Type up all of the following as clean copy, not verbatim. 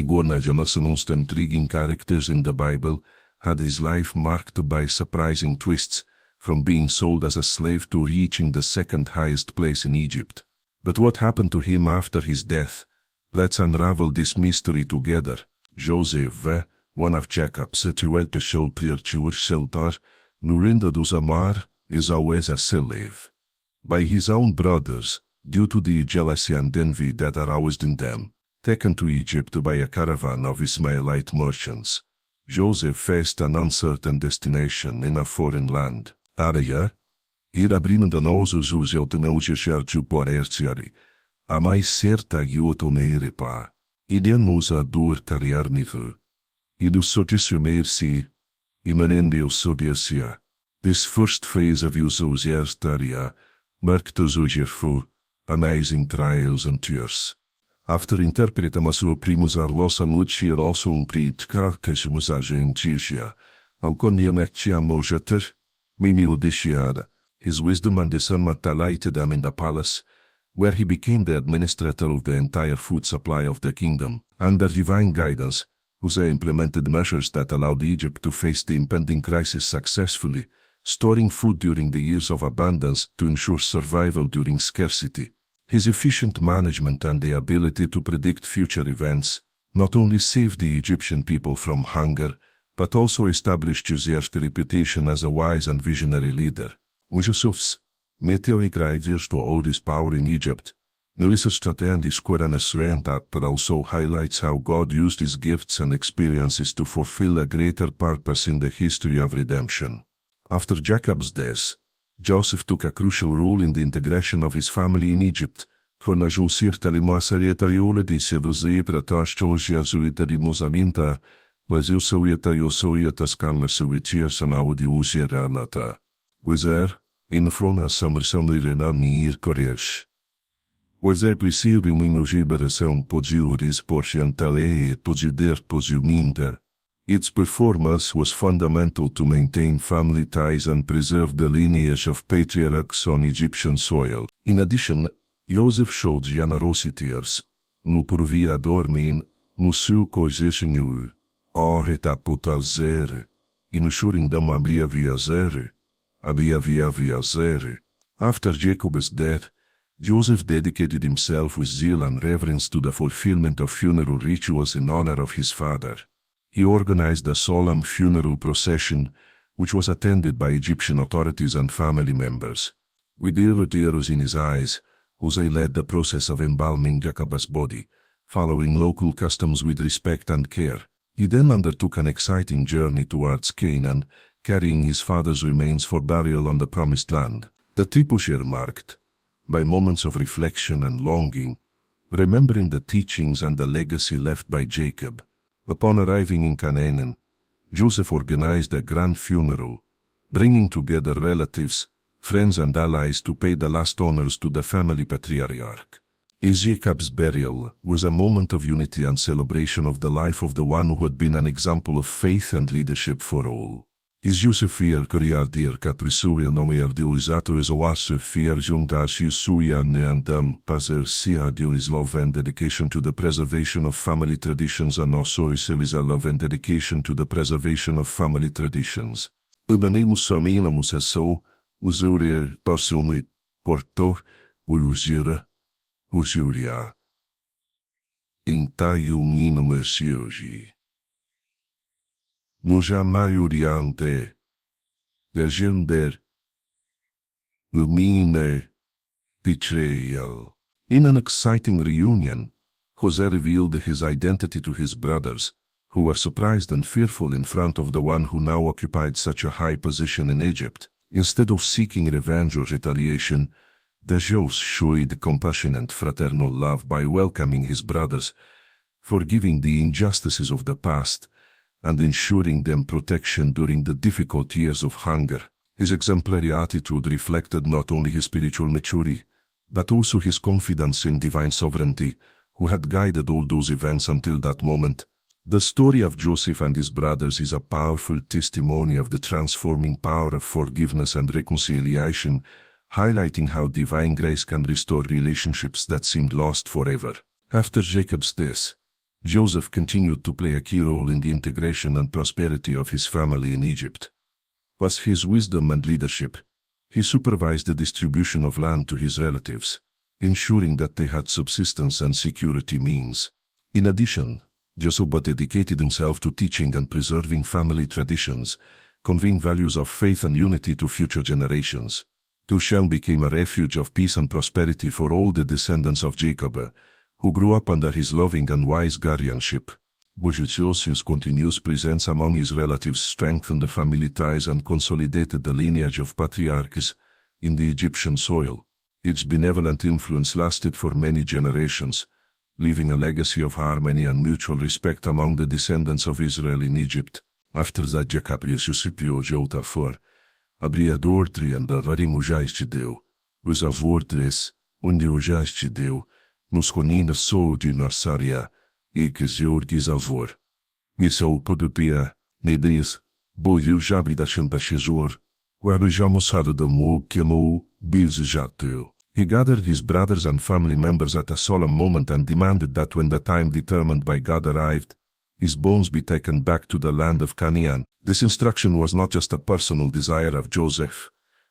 one of the most intriguing characters in the Bible, had his life marked by surprising twists, from being sold as a slave to reaching the second highest place in Egypt. But what happened to him after his death? Let's unravel this mystery together. Joseph, one of Jacob's 12 children, Nurinda dos Amar, is always a slave. By his own brothers, due to the jealousy and envy that aroused in them, taken to Egypt by a caravan of Ismailite merchants. Joseph faced an uncertain destination in a foreign land. Area, ir abrindo nossos os eutenauges por erciari, a mais certa guiotonere pa, idianos a dur tariarnivu, idus sotissumersi, imanendeus sodiasia. This first phase of Yusuf's erstaria marked the amazing trials and tears. After interpreting a primus arlosa nucir also prit carcassimus agenticia, alconiamectia mojater, mimiudiciada, his wisdom and discernment alighted him in the palace, where he became the administrator of the entire food supply of the kingdom. Under divine guidance, Hosea implemented measures that allowed Egypt to face the impending crisis successfully, storing food during the years of abundance to ensure survival during scarcity. His efficient management and the ability to predict future events not only saved the Egyptian people from hunger, but also established Joseph's reputation as a wise and visionary leader. Joseph's meteoric rise to all this power in Egypt, but also highlights how God used his gifts and experiences to fulfill a greater purpose in the history of redemption. After Jacob's death, Joseph took a crucial role in the integration of his family in Egypt, for najusir talimasarietariole di seduzeipratashtojiazuitarimozamenta, Wazilsoietayosoietaskanlasuitiasanaudiusiranata. Wizer, in frona samrisamlirenamir koresh. Wizer prisiriminogiberação podiuris porciantale podider posiuminter. Its performance was fundamental to maintain family ties and preserve the lineage of patriarchs on Egyptian soil. In addition, Joseph showed generosity no proviador min, no seu coisinho, oretaputalzer, ensuring them abia via zere. After Jacob's death, Joseph dedicated himself with zeal and reverence to the fulfillment of funeral rituals in honor of his father. He organized a solemn funeral procession, which was attended by Egyptian authorities and family members. With tears in his eyes, Hosea led the process of embalming Jacob's body, following local customs with respect and care. He then undertook an exciting journey towards Canaan, carrying his father's remains for burial on the Promised Land. The trip was marked by moments of reflection and longing, remembering the teachings and the legacy left by Jacob. Upon arriving in Canaan, Joseph organized a grand funeral, bringing together relatives, friends and allies to pay the last honors to the family patriarch. Jacob's burial was a moment of unity and celebration of the life of the one who had been an example of faith and leadership for all. Joseph Koreadir Katrisuya nomer diulizato is oase juntashi suya neandam pazer sia is love and dedication to the preservation of family traditions and also is love and dedication to the preservation of family traditions. Ubanemus saminamus eso, usuria pasumit, porto, urusira, usuria. Intayu minamersioji. Mujamaiuriante, Vergender, Lumine, Betrayal. In an exciting reunion, Hosea revealed his identity to his brothers, who were surprised and fearful in front of the one who now occupied such a high position in Egypt. Instead of seeking revenge or retaliation, the Joseph showed compassion and fraternal love by welcoming his brothers, forgiving the injustices of the past, and ensuring them protection during the difficult years of hunger. His exemplary attitude reflected not only his spiritual maturity, but also his confidence in divine sovereignty, who had guided all those events until that moment. The story of Joseph and his brothers is a powerful testimony of the transforming power of forgiveness and reconciliation, highlighting how divine grace can restore relationships that seemed lost forever. After Jacob's death, Joseph continued to play a key role in the integration and prosperity of his family in Egypt. With his wisdom and leadership, he supervised the distribution of land to his relatives, ensuring that they had subsistence and security means. In addition, Joseph dedicated himself to teaching and preserving family traditions, conveying values of faith and unity to future generations. Shechem became a refuge of peace and prosperity for all the descendants of Jacob, who grew up under his loving and wise guardianship. Joseph's continuous presence among his relatives strengthened the family ties and consolidated the lineage of patriarchs in the Egyptian soil. Its benevolent influence lasted for many generations, leaving a legacy of harmony and mutual respect among the descendants of Israel in Egypt. After that, Jacob ressuscitou Jota for abria dortri and avarim ujaiste deu, os avordres, onde ujaiste deu, nos conina sou de narsaria, e que zeorgis avor. Missou podupia, nedis, boiu jabi da champachezor, where jamossado da mo queimou, bis jateu. He gathered his brothers and family members at a solemn moment and demanded that when the time determined by God arrived, his bones be taken back to the land of Canaan. This instruction was not just a personal desire of Joseph,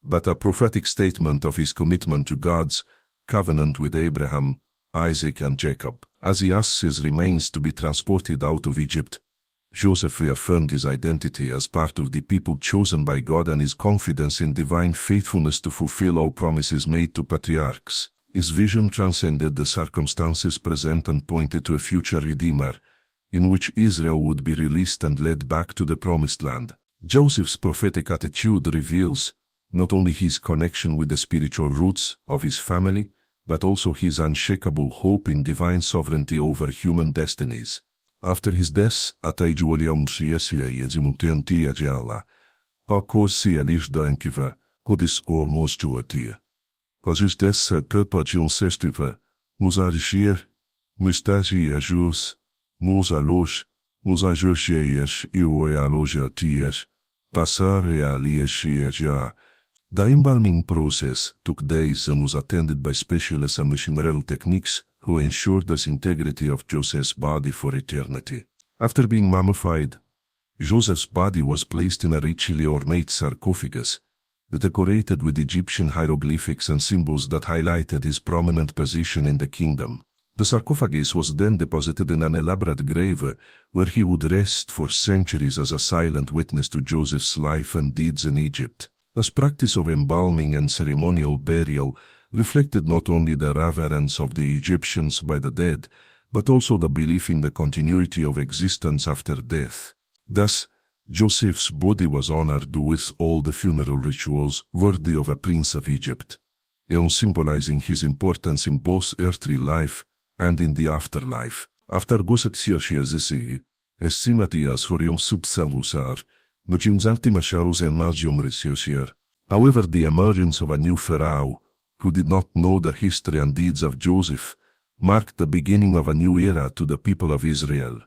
but a prophetic statement of his commitment to God's covenant with Abraham, Isaac and Jacob. As he asked his remains to be transported out of Egypt, Joseph reaffirmed his identity as part of the people chosen by God and his confidence in divine faithfulness to fulfill all promises made to patriarchs. His vision transcended the circumstances present and pointed to a future Redeemer, in which Israel would be released and led back to the Promised Land. Joseph's prophetic attitude reveals not only his connection with the spiritual roots of his family, but also his unshakable hope in divine sovereignty over human destinies. After his death, Ataijuoliam Siesia Yezimutentia Jala, Pakosia Lisdankiva, Hodis or Mostuatia. Causes death at Perpagion Sestiva, Musarishir, Mustasia Jus, Musalos, Musajosias, Ioaloja Tias, Passaria Liesiaja. The embalming process took days and was attended by specialists and machinery techniques who ensured the integrity of Joseph's body for eternity. After being mummified, Joseph's body was placed in a richly ornate sarcophagus, decorated with Egyptian hieroglyphics and symbols that highlighted his prominent position in the kingdom. The sarcophagus was then deposited in an elaborate grave where he would rest for centuries as a silent witness to Joseph's life and deeds in Egypt. This practice of embalming and ceremonial burial reflected not only the reverence of the Egyptians by the dead, but also the belief in the continuity of existence after death. Thus, Joseph's body was honored with all the funeral rituals worthy of a prince of Egypt, symbolizing his importance in both earthly life and in the afterlife. After Gosetziashezesi, estimatias horium subsalusar, however, the emergence of a new pharaoh, who did not know the history and deeds of Joseph, marked the beginning of a new era to the people of Israel.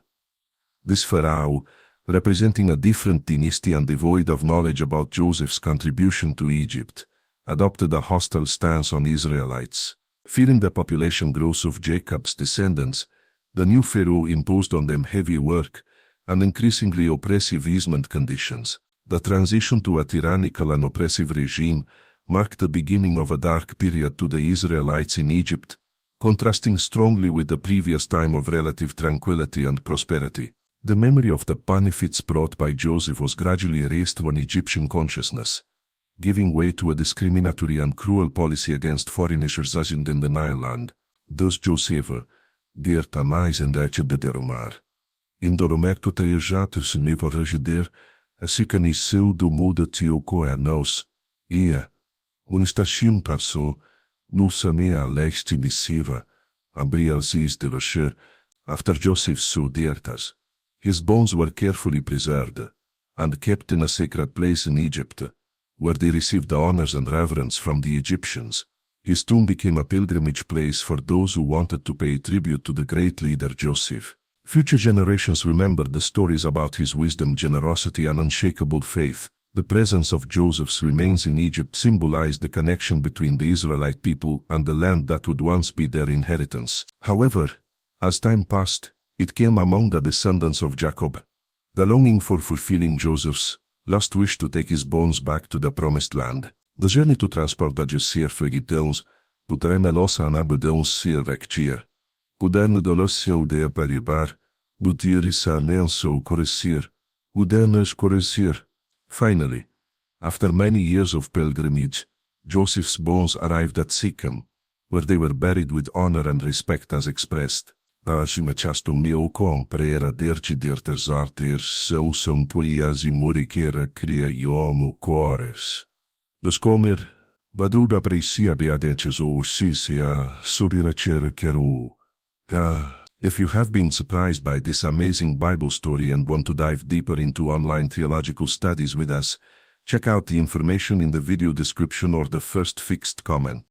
This pharaoh, representing a different dynasty and devoid of knowledge about Joseph's contribution to Egypt, adopted a hostile stance on Israelites. Fearing the population growth of Jacob's descendants, the new pharaoh imposed on them heavy work and increasingly oppressive easement conditions. The transition to a tyrannical and oppressive regime marked the beginning of a dark period to the Israelites in Egypt, contrasting strongly with the previous time of relative tranquility and prosperity. The memory of the benefits brought by Joseph was gradually erased from Egyptian consciousness, giving way to a discriminatory and cruel policy against foreigners resident in the Nile land. Thus Joseph, dear Tamais and Deromar. In Doromerto Tejatus Nevo Regider, a sicaniseu do muda tioco nos, unistachim passo, nusamea leste missiva, abrialsis de rocher, after Joseph's dertas. His bones were carefully preserved, and kept in a sacred place in Egypt, where they received the honors and reverence from the Egyptians. His tomb became a pilgrimage place for those who wanted to pay tribute to the great leader Joseph. Future generations remembered the stories about his wisdom, generosity, and unshakable faith. The presence of Joseph's remains in Egypt symbolized the connection between the Israelite people and the land that would once be their inheritance. However, as time passed, It came among the descendants of Jacob. The longing for fulfilling Joseph's last wish to take his bones back to the promised land. De journey to transport dat je zeer vergitels, putreme los aan abedons zeer rectier. Puderne de los seu de paribar, butiris anean so corresir, udernes corresir. Finally, after many years of pilgrimage, Joseph's bones arrived at Shechem, where they were buried with honor and respect as expressed. Asime chasto mio comprera derci dirtes artes seu sum tuias imuricera cria iomu cores. Descomer, vaduda precia beadeces o sisia subiracer queru. If you have been surprised by this amazing Bible story and want to dive deeper into online theological studies with us, check out the information in the video description or the first fixed comment.